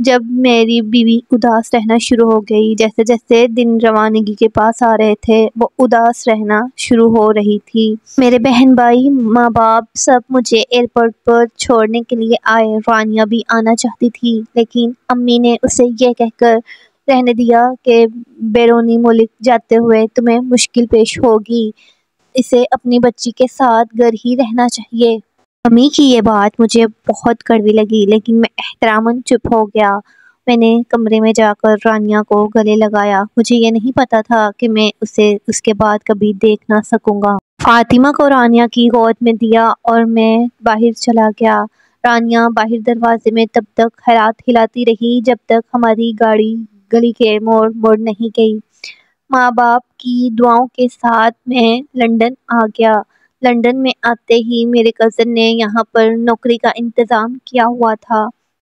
جب میری بیوی اداس رہنا شروع ہو گئی، جیسے جیسے دن روانگی کے پاس آ رہے تھے وہ اداس رہنا شروع ہو رہی تھی۔ میرے بہن بھائی، ماں باپ سب مجھے ایئرپورٹ پر چھوڑنے کے لیے آئے۔ رانیہ بھی آنا چاہتی تھی لیکن امی نے اسے یہ کہہ کر رہنے دیا کہ بیرونی ملک جاتے ہوئے تمہیں مشکل پیش ہوگی، اسے اپنی بچی کے ساتھ گھر ہی رہنا چاہیے۔ امی کی یہ بات مجھے بہت کڑوی لگی لیکن میں احتراماً چپ ہو گیا۔ میں نے کمرے میں جا کر رانیہ کو گلے لگایا۔ مجھے یہ نہیں پتا تھا کہ میں اسے اس کے بعد کبھی دیکھ نہ سکوں گا۔ فاطمہ کو رانیہ کی گود میں دیا اور میں باہر چلا گیا۔ رانیہ باہر دروازے میں تب تک ہاتھ ہلاتی رہی جب تک ہماری گاڑی گلی کے موڑ مڑ نہیں گئی۔ ماں باپ کی دعاؤں کے ساتھ میں لندن آ گیا۔ لندن میں آتے ہی میرے کزن نے یہاں پر نوکری کا انتظام کیا ہوا تھا۔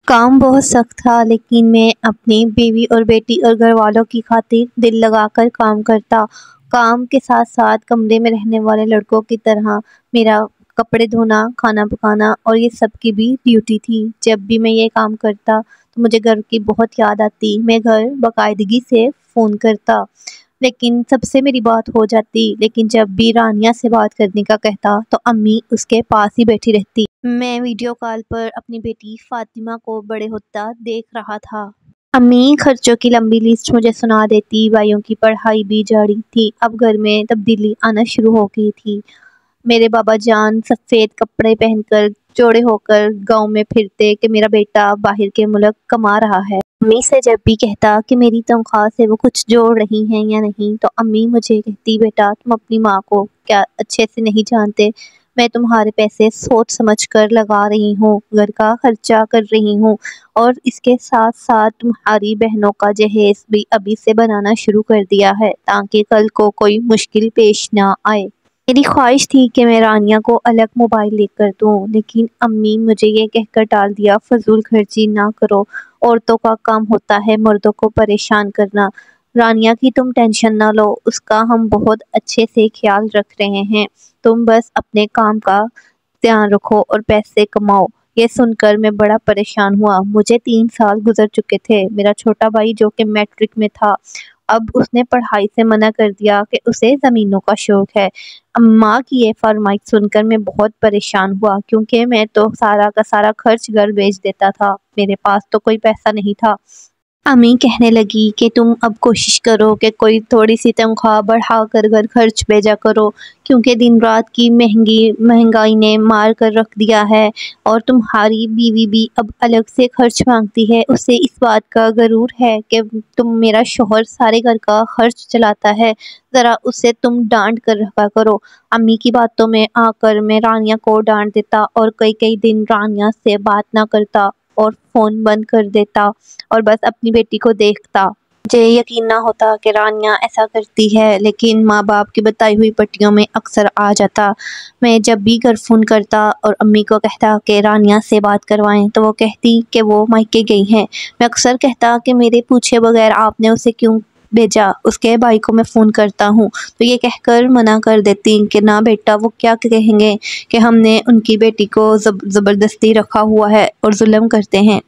کام بہت سخت تھا لیکن میں اپنی بیوی اور بیٹی اور گھر والوں کی خاطر دل لگا کر کام کرتا۔ کام کے ساتھ ساتھ کمرے میں رہنے والے لڑکوں کی طرح میرا کپڑے دھونا، کھانا پکانا اور یہ سب کی بھی ڈیوٹی تھی۔ جب بھی میں یہ کام کرتا تو مجھے گھر کی بہت یاد آتی۔ میں گھر باقاعدگی سے فون کرتا لیکن سب سے میری بات ہو جاتی، لیکن جب بھی رانیہ سے بات کرنے کا کہتا تو امی اس کے پاس ہی بیٹھی رہتی۔ میں ویڈیو کال پر اپنی بیٹی فاطمہ کو بڑے ہوتا دیکھ رہا تھا۔ امی خرچوں کی لمبی لسٹ مجھے سنا دیتی۔ بھائیوں کی پڑھائی بھی جاری تھی۔ اب گھر میں تبدیلی آنا شروع ہو گئی تھی۔ میرے بابا جان سفید کپڑے پہن کر چوڑے ہو کر گاؤں میں پھرتے کہ میرا بیٹا باہر کے ملک کما رہا ہے۔ امی سے جب بھی کہتا کہ میری تنخواہ سے وہ کچھ جوڑ رہی ہیں یا نہیں تو امی مجھے کہتی، بیٹا تم اپنی ماں کو کیا اچھے سے نہیں جانتے؟ میں تمہارے پیسے سوچ سمجھ کر لگا رہی ہوں، گھر کا خرچہ کر رہی ہوں اور اس کے ساتھ ساتھ تمہاری بہنوں کا جہیز بھی ابھی سے بنانا شروع کر دیا ہے تاکہ کل کو کوئی مشکل پیش نہ آئے۔ میری خواہش تھی کہ میں رانیہ کو الگ موبائل لے کر دوں لیکن امی مجھے یہ کہہ کر ٹال دیا، فضول خرچی نہ کرو، عورتوں کا کام ہوتا ہے مردوں کو پریشان کرنا۔ رانیہ کی تم ٹینشن نہ لو، اس کا ہم بہت اچھے سے خیال رکھ رہے ہیں، تم بس اپنے کام کا دھیان رکھو اور پیسے کماؤ۔ یہ سن کر میں بڑا پریشان ہوا۔ مجھے 3 سال گزر چکے تھے۔ میرا چھوٹا بھائی جو کہ میٹرک میں تھا، اب اس نے پڑھائی سے منع کر دیا کہ اسے زمینوں کا شوق ہے۔ اماں کی یہ فرمائش سن کر میں بہت پریشان ہوا کیونکہ میں تو سارا کا سارا خرچ گھر بیچ دیتا تھا، میرے پاس تو کوئی پیسہ نہیں تھا۔ امی کہنے لگی کہ تم اب کوشش کرو کہ کوئی تھوڑی سی تنخواہ بڑھا کر گھر خرچ بھیجا کرو کیونکہ دن رات کی مہنگائی نے مار کر رکھ دیا ہے اور تمہاری بیوی بھی اب الگ سے خرچ مانگتی ہے۔ اسے اس بات کا غرور ہے کہ تم میرا شوہر سارے گھر کا خرچ چلاتا ہے، ذرا اسے تم ڈانٹ کر رکھا کرو۔ امی کی باتوں میں آ کر میں رانیہ کو ڈانٹ دیتا اور کئی دن رانیہ سے بات نہ کرتا اور فون بند کر دیتا اور بس اپنی بیٹی کو دیکھتا۔ مجھے یقین نہ ہوتا کہ رانیہ ایسا کرتی ہے لیکن ماں باپ کی بتائی ہوئی پٹیوں میں اکثر آ جاتا۔ میں جب بھی گھر فون کرتا اور امی کو کہتا کہ رانیہ سے بات کروائیں تو وہ کہتی کہ وہ مائکے گئی ہیں۔ میں اکثر کہتا کہ میرے پوچھے بغیر آپ نے اسے کیوں بھیجا، اس کے بھائی کو میں فون کرتا ہوں، تو یہ کہہ کر منع کر دیتی کہ نہ بیٹا وہ کیا کہیں گے کہ ہم نے ان کی بیٹی کو زبردستی رکھا ہوا ہے اور ظلم کرتے ہیں۔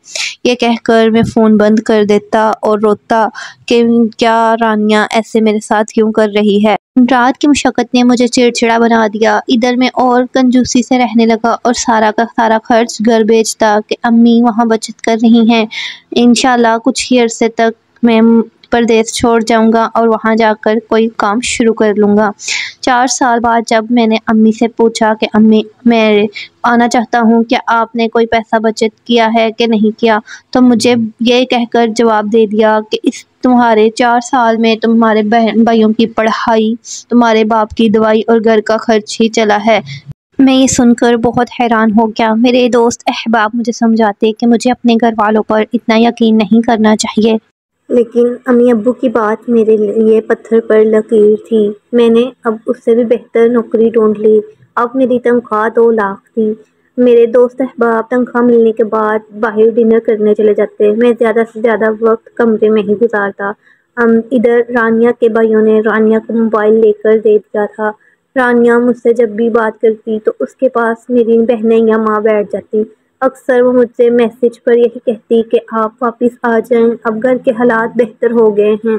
یہ کہہ کر میں فون بند کر دیتا اور روتا کہ کیا رانیہ ایسے میرے ساتھ کیوں کر رہی ہے۔ رات کی مشقت نے مجھے چڑچڑا بنا دیا۔ ادھر میں اور کنجوسی سے رہنے لگا اور سارا کا سارا خرچ گھر بیچتا کہ امی وہاں بچت کر رہی ہیں، انشاءاللہ کچھ ہی عرصے تک میں پردیس چھوڑ جاؤں گا اور وہاں جا کر کوئی کام شروع کر لوں گا۔ 4 سال بعد جب میں نے امی سے پوچھا کہ امی میں آنا چاہتا ہوں، کیا آپ نے کوئی پیسہ بچت کیا ہے کہ نہیں کیا، تو مجھے یہ کہہ کر جواب دے دیا کہ اس تمہارے 4 سال میں تمہارے بہن بھائیوں کی پڑھائی، تمہارے باپ کی دوائی اور گھر کا خرچ ہی چلا ہے۔ میں یہ سن کر بہت حیران ہو گیا۔ میرے دوست احباب مجھے سمجھاتے کہ مجھے اپنے گھر والوں پر اتنا یقین نہیں کرنا چاہیے، لیکن امی ابو کی بات میرے لیے پتھر پر لکیر تھی۔ میں نے اب اس سے بھی بہتر نوکری ڈھونڈ لی۔ اب میری تنخواہ 2 لاکھ تھی۔ میرے دوست احباب تنخواہ ملنے کے بعد باہر ڈنر کرنے چلے جاتے، میں زیادہ سے زیادہ وقت کمرے میں ہی گزارتا۔ ادھر رانیہ کے بھائیوں نے رانیہ کو موبائل لے کر دے دیا تھا۔ رانیہ مجھ سے جب بھی بات کرتی تو اس کے پاس میری بہنیں یا ماں بیٹھ جاتی۔ اکثر وہ مجھ سے میسج پر یہی کہتی کہ آپ واپس آ جائیں، اب گھر کے حالات بہتر ہو گئے ہیں،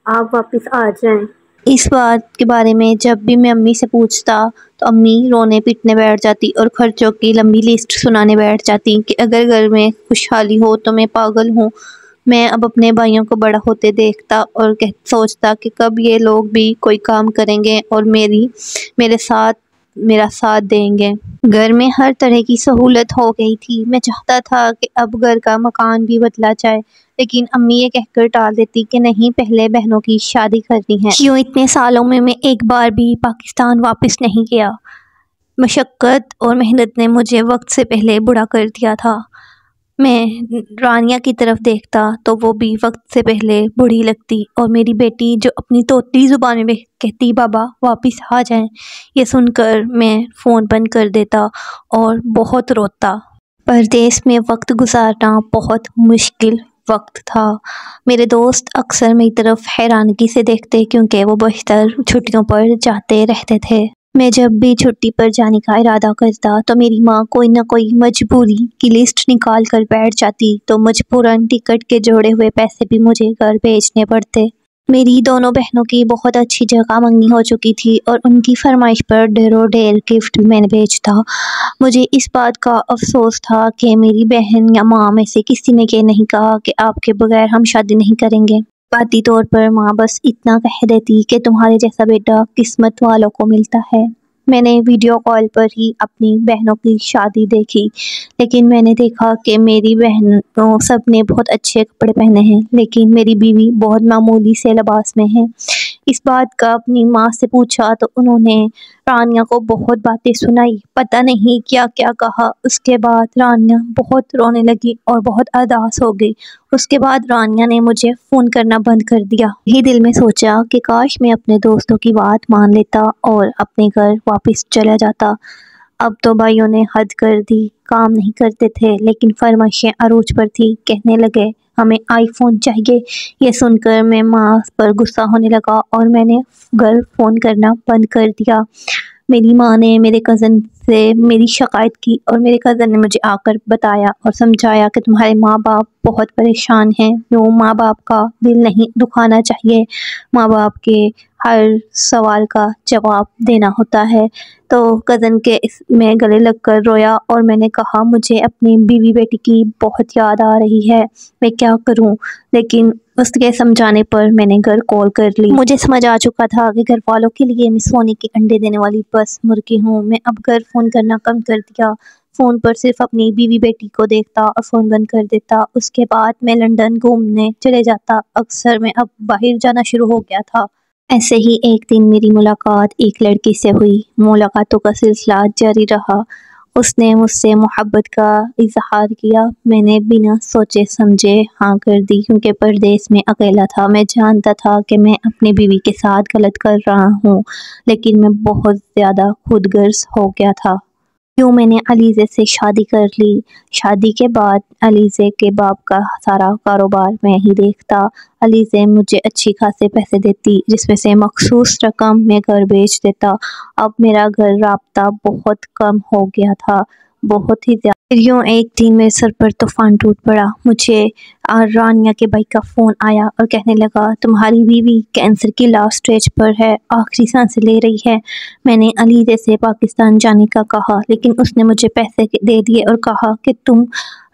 آپ واپس آ جائیں۔ اس بات کے بارے میں جب بھی میں امی سے پوچھتا تو امی رونے پیٹنے بیٹھ جاتی اور خرچوں کی لمبی لسٹ سنانے بیٹھ جاتی کہ اگر گھر میں خوشحالی ہو تو میں پاگل ہوں۔ میں اب اپنے بھائیوں کو بڑا ہوتے دیکھتا اور سوچتا کہ کب یہ لوگ بھی کوئی کام کریں گے اور میرا ساتھ دیں گے۔ گھر میں ہر طرح کی سہولت ہو گئی تھی۔ میں چاہتا تھا کہ اب گھر کا مکان بھی بدلا جائے، لیکن امی یہ کہہ کر ٹال دیتی کہ نہیں، پہلے بہنوں کی شادی کرنی ہے۔ کیوں اتنے سالوں میں ایک بار بھی پاکستان واپس نہیں گیا؟ مشقت اور محنت نے مجھے وقت سے پہلے بوڑھا کر دیا تھا۔ میں رانیہ کی طرف دیکھتا تو وہ بھی وقت سے پہلے بوڑھی لگتی، اور میری بیٹی جو اپنی طوطی زبان میں کہتی بابا واپس آ جائیں، یہ سن کر میں فون بند کر دیتا اور بہت روتا۔ پردیس میں وقت گزارنا بہت مشکل وقت تھا۔ میرے دوست اکثر میری طرف حیرانگی سے دیکھتے کیونکہ وہ بیشتر چھٹیوں پر جاتے رہتے تھے۔ میں جب بھی چھٹی پر جانے کا ارادہ کرتا تو میری ماں کوئی نہ کوئی مجبوری کی لسٹ نکال کر بیٹھ جاتی، تو مجبوراً ٹکٹ کے جوڑے ہوئے پیسے بھی مجھے گھر بھیجنے پڑتے۔ میری دونوں بہنوں کی بہت اچھی جگہ منگنی ہو چکی تھی اور ان کی فرمائش پر ڈھیروں ڈھیر گفٹ بھی میں نے بھیجتا۔ مجھے اس بات کا افسوس تھا کہ میری بہن یا ماں میں سے کسی نے یہ نہیں کہا کہ آپ کے بغیر ہم شادی نہیں کریں گے۔ ذاتی طور پر ماں بس اتنا کہہ دیتی کہ تمہارے جیسا بیٹا قسمت والوں کو ملتا ہے۔ میں نے ویڈیو کال پر ہی اپنی بہنوں کی شادی دیکھی، لیکن میں نے دیکھا کہ میری بہنوں سب نے بہت اچھے کپڑے پہنے ہیں، لیکن میری بیوی بہت معمولی سے لباس میں ہے۔ اس بات کا اپنی ماں سے پوچھا تو انہوں نے رانیہ کو بہت باتیں سنائی، پتہ نہیں کیا کیا کہا۔ اس کے بعد رانیہ بہت رونے لگی اور بہت اداس ہو گئی۔ اس کے بعد رانیہ نے مجھے فون کرنا بند کر دیا۔ یہی دل میں سوچا کہ کاش میں اپنے دوستوں کی بات مان لیتا اور اپنے گھر واپس چلا جاتا۔ اب تو بھائیوں نے حد کر دی، کام نہیں کرتے تھے لیکن فرمائشیں عروج پر تھی۔ کہنے لگے ہمیں آئی فون چاہیے۔ یہ سن کر میں ماں پر غصہ ہونے لگا اور میں نے گھر فون کرنا بند کر دیا۔ میری ماں نے میرے کزن سے میری شکایت کی اور میرے کزن نے مجھے آ کر بتایا اور سمجھایا کہ تمہارے ماں باپ بہت پریشان ہیں، یوں ماں باپ کا دل نہیں دکھانا چاہیے، ماں باپ کے ہر سوال کا جواب دینا ہوتا ہے۔ تو کزن کے میں گلے لگ کر رویا اور میں نے کہا مجھے اپنی بیوی بیٹی کی بہت یاد آ رہی ہے، میں کیا کروں؟ لیکن اس کے سمجھانے پر میں نے گھر کال کر لی۔ مجھے سمجھ آ چکا تھا کہ گھر والوں کے لیے میں سونے کے انڈے دینے والی بس مرغی ہوں۔ میں اب گھر فون کرنا کم کر دیا، فون پر صرف اپنی بیوی بیٹی کو دیکھتا اور فون بند کر دیتا۔ اس کے بعد میں لندن گھومنے چلے جاتا، اکثر میں اب باہر جانا شروع ہو گیا تھا۔ ایسے ہی ایک دن میری ملاقات ایک لڑکی سے ہوئی۔ ملاقاتوں کا سلسلہ جاری رہا۔ اس نے مجھ سے محبت کا اظہار کیا۔ میں نے بنا سوچے سمجھے ہاں کر دی کیونکہ پردیس میں اکیلا تھا۔ میں جانتا تھا کہ میں اپنی بیوی کے ساتھ غلط کر رہا ہوں، لیکن میں بہت زیادہ خود غرض ہو گیا تھا۔ کیوں میں نے علیزے سے شادی کر لی۔ شادی کے بعد علیزے کے باپ کا سارا کاروبار میں ہی دیکھتا۔ علیزے مجھے اچھی خاصے پیسے دیتی، جس میں سے مخصوص رقم میں گھر بیچ دیتا۔ اب میرا گھر رابطہ بہت کم ہو گیا تھا، بہت ہی زیادہ۔ یوں ایک دن میرے سر پر طوفان ٹوٹ پڑا۔ مجھے رانیہ کے بھائی کا فون آیا اور کہنے لگا تمہاری بیوی کینسر کی لاسٹ سٹیج پر ہے، آخری سانسیں لے رہی ہے۔ میں نے علیزے سے پاکستان جانے کا کہا، لیکن اس نے مجھے پیسے دے دیے اور کہا کہ تم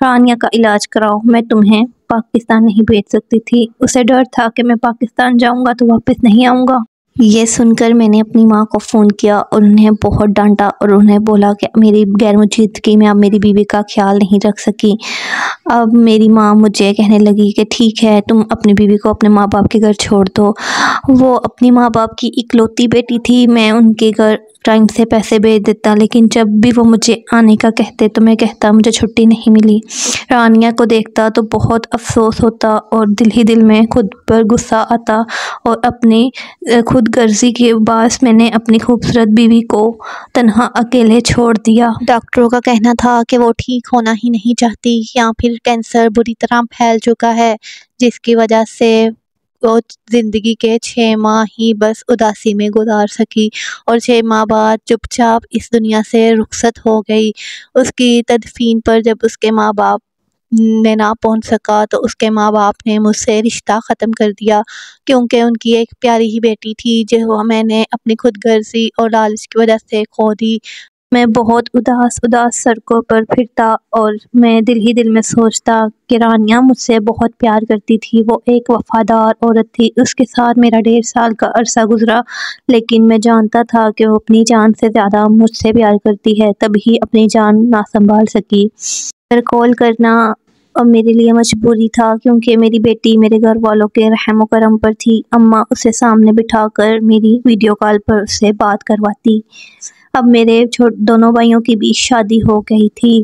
رانیہ کا علاج کراؤ، میں تمہیں پاکستان نہیں بھیج سکتی تھی۔ اسے ڈر تھا کہ میں پاکستان جاؤں گا تو واپس نہیں آؤں گا۔ یہ سن کر میں نے اپنی ماں کو فون کیا اور انہیں بہت ڈانٹا اور انہیں بولا کہ میری غیر موجودگی میں اب میری بیوی کا خیال نہیں رکھ سکی۔ اب میری ماں مجھے کہنے لگی کہ ٹھیک ہے، تم اپنی بیوی کو اپنے ماں باپ کے گھر چھوڑ دو۔ وہ اپنی ماں باپ کی اکلوتی بیٹی تھی، میں ان کے گھر ٹائم سے پیسے بھیج دیتا، لیکن جب بھی وہ مجھے آنے کا کہتے تو میں کہتا مجھے چھٹی نہیں ملی۔ رانیہ کو دیکھتا تو بہت افسوس ہوتا اور دل ہی دل میں خود پر غصہ آتا، اور اپنی خود غرضی کے باعث میں نے اپنی خوبصورت بیوی کو تنہا اکیلے چھوڑ دیا۔ ڈاکٹروں کا کہنا تھا کہ وہ ٹھیک ہونا ہی نہیں چاہتی، یا پھر کینسر بری طرح پھیل چکا ہے، جس کی وجہ سے وہ زندگی کے 6 ماہ ہی بس اداسی میں گزار سکی، اور 6 ماہ بعد چپ چاپ اس دنیا سے رخصت ہو گئی۔ اس کی تدفین پر جب اس کے ماں باپ میں نہ پہنچ سکا تو اس کے ماں باپ نے مجھ سے رشتہ ختم کر دیا، کیونکہ ان کی ایک پیاری ہی بیٹی تھی جو میں نے اپنی خود غرضی اور لالچ کی وجہ سے کھو دی۔ میں بہت اداس سڑکوں پر پھرتا اور میں دل ہی دل میں سوچتا کہ رانیہ مجھ سے بہت پیار کرتی تھی، وہ ایک وفادار عورت تھی، اس کے ساتھ میرا 1.5 سال کا عرصہ گزرا، لیکن میں جانتا تھا کہ وہ اپنی جان سے زیادہ مجھ سے پیار کرتی ہے، تبھی اپنی جان نہ سنبھال سکی۔ پر کال کرنا میرے لیے مجبوری تھا، کیونکہ میری بیٹی میرے گھر والوں کے رحم و کرم پر تھی۔ اماں اسے سامنے بٹھا کر میری ویڈیو کال پر اس سے بات کرواتی۔ اب میرے دونوں بھائیوں کی بھی شادی ہو گئی تھی،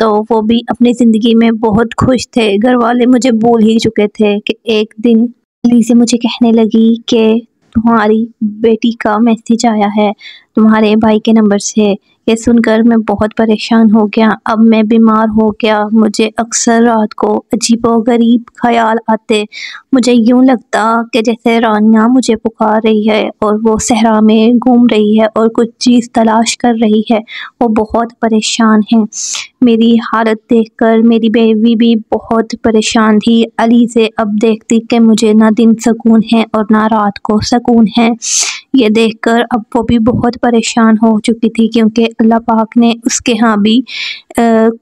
تو وہ بھی اپنی زندگی میں بہت خوش تھے۔ گھر والے مجھے بھول ہی چکے تھے کہ ایک دن لیزی مجھے کہنے لگی کہ تمہاری بیٹی کا میسج آیا ہے تمہارے بھائی کے نمبر سے۔ یہ سن کر میں بہت پریشان ہو گیا۔ اب میں بیمار ہو گیا، مجھے اکثر رات کو عجیب و غریب خیال آتے۔ مجھے یوں لگتا کہ جیسے رانیہ مجھے پکار رہی ہے اور وہ صحرا میں گھوم رہی ہے اور کچھ چیز تلاش کر رہی ہے۔ وہ بہت پریشان ہے۔ میری حالت دیکھ کر میری بیوی بھی بہت پریشان تھی۔ علیزے اب دیکھتی کہ مجھے نہ دن سکون ہے اور نہ رات کو سکون ہے۔ یہ دیکھ کر اب وہ بھی بہت پریشان ہو چکی تھی، کیونکہ اللہ پاک نے اس کے ہاں بھی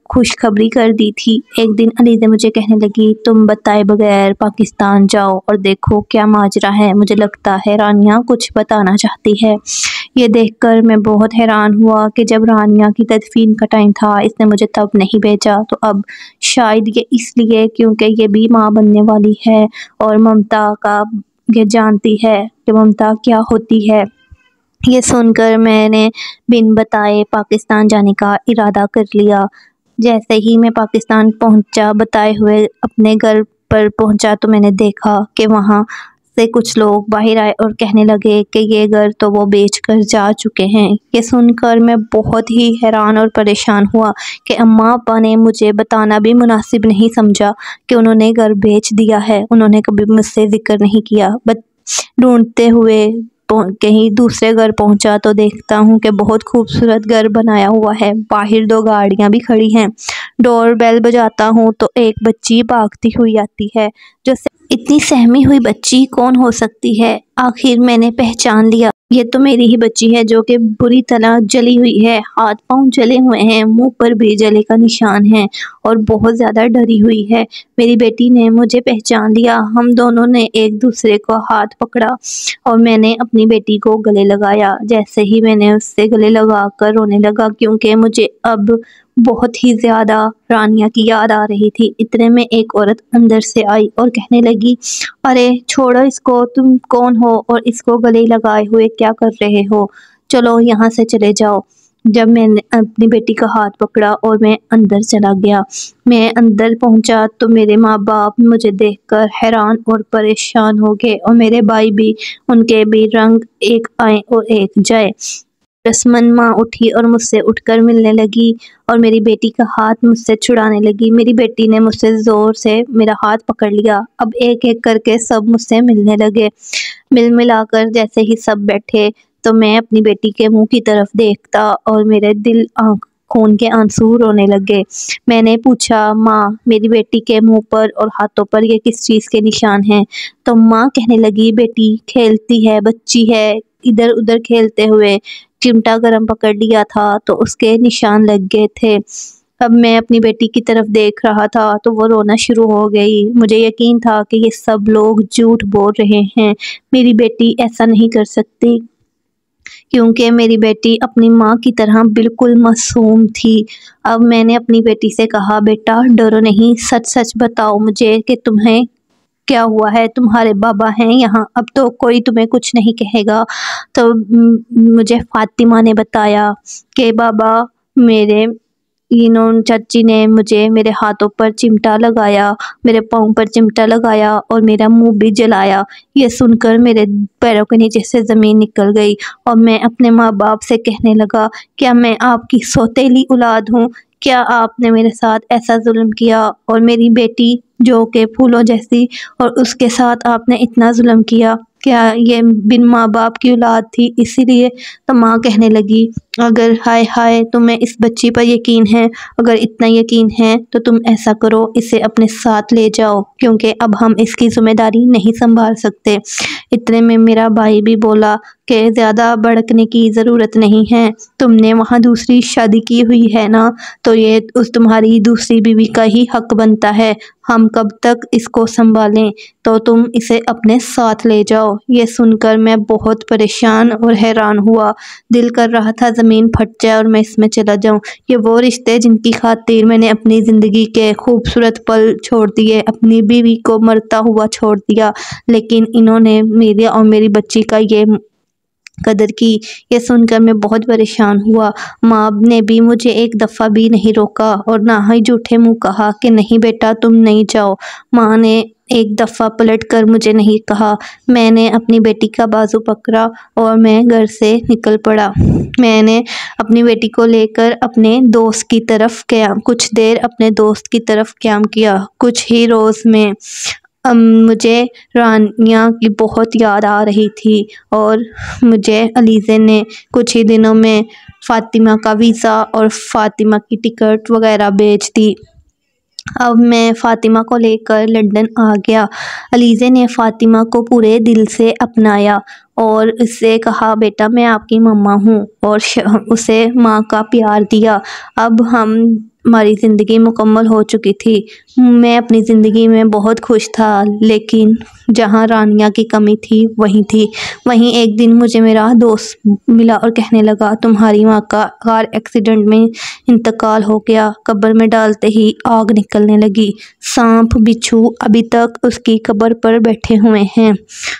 خوشخبری کر دی تھی۔ ایک دن علیزہ مجھے کہنے لگی تم بتائے بغیر پاکستان جاؤ اور دیکھو کیا ماجرا ہے، مجھے لگتا ہے رانیہ کچھ بتانا چاہتی ہے۔ یہ دیکھ کر میں بہت حیران ہوا کہ جب رانیہ کی تدفین کا ٹائم تھا اس نے مجھے تب نہیں بھیجا، تو اب شاید یہ اس لیے کیونکہ یہ بھی ماں بننے والی ہے اور ممتا کا یہ جانتی ہے کہ ممتا کیا ہوتی ہے۔ یہ سن کر میں نے بن بتائے پاکستان جانے کا ارادہ کر لیا۔ جیسے ہی میں پاکستان پہنچا، بتائے ہوئے اپنے گھر پر پہنچا، تو میں نے دیکھا کہ وہاں سے کچھ لوگ باہر آئے اور کہنے لگے کہ یہ گھر تو وہ بیچ کر جا چکے ہیں۔ یہ سن کر میں بہت ہی حیران اور پریشان ہوا کہ اماں ابا نے مجھے بتانا بھی مناسب نہیں سمجھا کہ انہوں نے گھر بیچ دیا ہے۔ انہوں نے کبھی مجھ سے ذکر نہیں کیا۔ ڈھونڈتے ہوئے کہیں دوسرے گھر پہنچا تو دیکھتا ہوں کہ بہت خوبصورت گھر بنایا ہوا ہے، باہر 2 گاڑیاں بھی کھڑی ہیں۔ ڈور بیل بجاتا ہوں تو ایک بچی بھاگتی ہوئی آتی ہے۔ جو اتنی سہمی ہوئی بچی کون ہو سکتی ہے؟ آخر میں نے پہچان لیا، یہ تو میری ہی بچی ہے جو کہ بری طرح جلی ہوئی ہے، ہاتھ پاؤں جلے ہوئے ہیں، منہ پر بھی جلے کا نشان ہے اور بہت زیادہ ڈری ہوئی ہے۔ میری بیٹی نے مجھے پہچان لیا۔ ہم دونوں نے ایک دوسرے کو ہاتھ پکڑا اور میں نے اپنی بیٹی کو گلے لگایا۔ جیسے ہی میں نے اس سے گلے لگا کر رونے لگا، کیونکہ مجھے اب بہت ہی زیادہ رانیہ کی یاد آ رہی تھی۔ اتنے میں ایک عورت اندر سے آئی اور کہنے لگی ارے چھوڑو اس کو، تم کون ہو اور اس کو گلے لگائے ہوئے کیا کر رہے ہو، چلو یہاں سے چلے جاؤ۔ جب میں نے اپنی بیٹی کا ہاتھ پکڑا اور میں اندر چلا گیا، میں اندر پہنچا تو میرے ماں باپ مجھے دیکھ کر حیران اور پریشان ہو گئے، اور میرے بھائی بھی، ان کے بھی رنگ ایک آئے اور ایک جائے۔ رسمن ماں اٹھی اور مجھ سے اٹھ کر ملنے لگی اور میری بیٹی کا ہاتھ مجھ سے چھڑانے لگی۔ میری بیٹی نے مجھ سے زور سے میرا ہاتھ پکڑ لیا۔ اب ایک ایک کر کے سب مجھ سے ملنے لگے۔ ملا کر جیسے ہی سب بیٹھے تو میں اپنی بیٹی کے منہ کی طرف دیکھتا اور میرے دل خون کے آنسو رونے لگے۔ میں نے پوچھا ماں میری بیٹی کے منہ پر اور ہاتھوں پر یہ کس چیز کے نشان ہیں؟ تو ماں کہنے لگی بیٹی کھیلتی ہے، بچی ہے، ادھر ادھر کھیلتے ہوئے چمٹا گرم پکڑ لیا تھا تو اس کے نشان لگ گئے تھے۔ اب میں اپنی بیٹی کی طرف دیکھ رہا تھا تو وہ رونا شروع ہو گئی۔ مجھے یقین تھا کہ یہ سب لوگ جھوٹ بول رہے ہیں، میری بیٹی ایسا نہیں کر سکتی، کیونکہ میری بیٹی اپنی ماں کی طرح بالکل معصوم تھی۔ اب میں نے اپنی بیٹی سے کہا بیٹا ڈرو نہیں، سچ سچ بتاؤ مجھے کہ تمہیں کیا ہوا ہے، تمہارے بابا ہیں یہاں، اب تو کوئی تمہیں کچھ نہیں کہے گا۔ تو مجھے فاطمہ نے بتایا کہ بابا میرے چاچی نے مجھے میرے ہاتھوں پر چمٹا لگایا، میرے پاؤں پر چمٹا لگایا اور میرا منہ بھی جلایا۔ یہ سن کر میرے پیروں کے نیچے سے زمین نکل گئی اور میں اپنے ماں باپ سے کہنے لگا کیا میں آپ کی سوتیلی اولاد ہوں؟ کیا آپ نے میرے ساتھ ایسا ظلم کیا؟ اور میری بیٹی جو کہ پھولوں جیسی، اور اس کے ساتھ آپ نے اتنا ظلم کیا؟ کیا یہ بن ماں باپ کی اولاد تھی اسی لیے؟ تو ماں کہنے لگی اگر ہائے ہائے تمہیں اس بچی پر یقین ہے، اگر اتنا یقین ہے تو تم ایسا کرو، اسے اپنے ساتھ لے جاؤ، کیونکہ اب ہم اس کی ذمہ داری نہیں سنبھال سکتے۔ اتنے میں میرا بھائی بھی بولا کہ زیادہ بھڑکنے کی ضرورت نہیں ہے، تم نے وہاں دوسری شادی کی ہوئی ہے نا، تو یہ اس تمہاری دوسری بیوی کا ہی حق بنتا ہے، ہم کب تک اس کو سنبھالیں، تو تم اسے اپنے ساتھ لے جاؤ۔ یہ سن کر میں بہت پریشان اور حیران ہوا، دل کر رہا تھا زمین پھٹ جائے اور میں اس میں چلا جاؤں۔ یہ وہ رشتے جن کی خاطر میں نے اپنی زندگی کے خوبصورت پل چھوڑ دیے، اپنی بیوی کو مرتا ہوا چھوڑ دیا، لیکن انہوں نے میری اور میری بچی کا یہ قدر کی۔ یہ سن کر میں بہت پریشان ہوا۔ ماں نے بھی مجھے ایک دفعہ بھی نہیں روکا اور نہ ہی جھوٹے منہ کہا کہ نہیں بیٹا تم نہیں جاؤ۔ ماں نے ایک دفعہ پلٹ کر مجھے نہیں کہا۔ میں نے اپنی بیٹی کا بازو پکڑا اور میں گھر سے نکل پڑا۔ میں نے اپنی بیٹی کو لے کر اپنے دوست کی طرف کچھ دیر اپنے دوست کی طرف قیام کیا۔ کچھ ہی روز میں مجھے رانیہ کی بہت یاد آ رہی تھی اور مجھے علیزے نے کچھ ہی دنوں میں فاطمہ کا ویزا اور فاطمہ کی ٹکٹ وغیرہ بھیج دی۔ اب میں فاطمہ کو لے کر لندن آ گیا۔ علیزے نے فاطمہ کو پورے دل سے اپنایا اور اس سے کہا بیٹا میں آپ کی مما ہوں، اور اسے ماں کا پیار دیا۔ اب ہماری زندگی مکمل ہو چکی تھی۔ میں اپنی زندگی میں بہت خوش تھا، لیکن جہاں رانیہ کی کمی تھی وہیں تھی۔ وہیں ایک دن مجھے میرا دوست ملا اور کہنے لگا تمہاری ماں کا کار ایکسیڈنٹ میں انتقال ہو گیا۔ قبر میں ڈالتے ہی آگ نکلنے لگی، سانپ بچھو ابھی تک اس کی قبر پر بیٹھے ہوئے ہیں،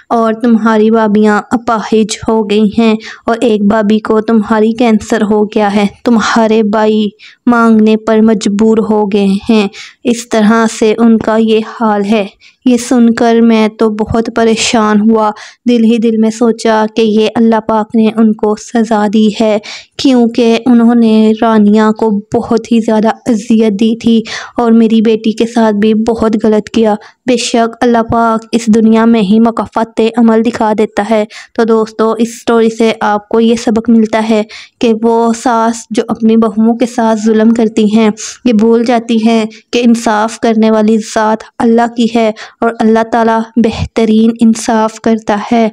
اور تمہاری بھابیاں اپاہج ہو گئی ہیں، اور ایک بھابھی کو تمہاری کینسر ہو گیا ہے، تمہارے بھائی مانگنے پر مجبور ہو گئے ہیں، اس طرح سے ان کا یہ حال ہے۔ یہ سن کر میں تو بہت پریشان ہوا، دل ہی دل میں سوچا کہ یہ اللہ پاک نے ان کو سزا دی ہے، کیونکہ انہوں نے رانیہ کو بہت ہی زیادہ اذیت دی تھی اور میری بیٹی کے ساتھ بھی بہت غلط کیا۔ بے شک اللہ پاک اس دنیا میں ہی مکافات عمل دکھا دیتا ہے۔ تو دوستو اس سٹوری سے آپ کو یہ سبق ملتا ہے کہ وہ ساس جو اپنی بہوؤں کے ساتھ ظلم کرتی ہیں، یہ بھول جاتی ہیں کہ انصاف کرنے والی ذات اللہ کی ہے اور اللہ تعالیٰ بہترین انصاف کرتا ہے۔